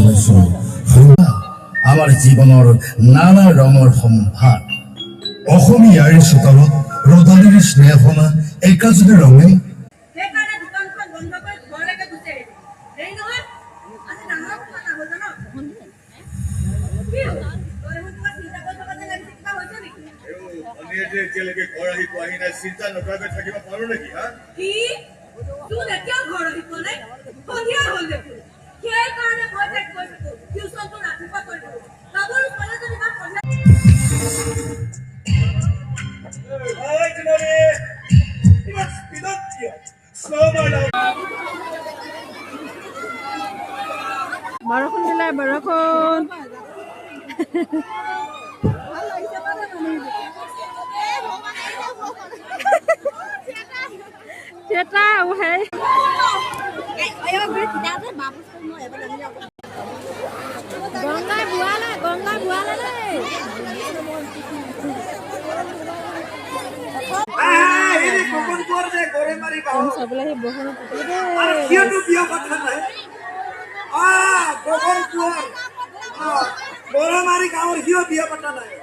জনাইছো আমাৰ জীৱনৰ নানা ৰঙৰ সম্ভাৰ অসমীয়াৰ চোতালত ৰদালিৰ স্নেহনা একাজনী ৰঙে চিন্তা নকৰাকৈ থাকিব পাৰো নেকি হা বৰষুণ দিলে বৰষুণ Teta, uhai. Gongga buala deh. ini kokon kuar deh goreng mari kau. Sebelah bohong putih deh. Kia tu biar patah deh. Kokon kuar. Goreng mari kau kia biar patah deh.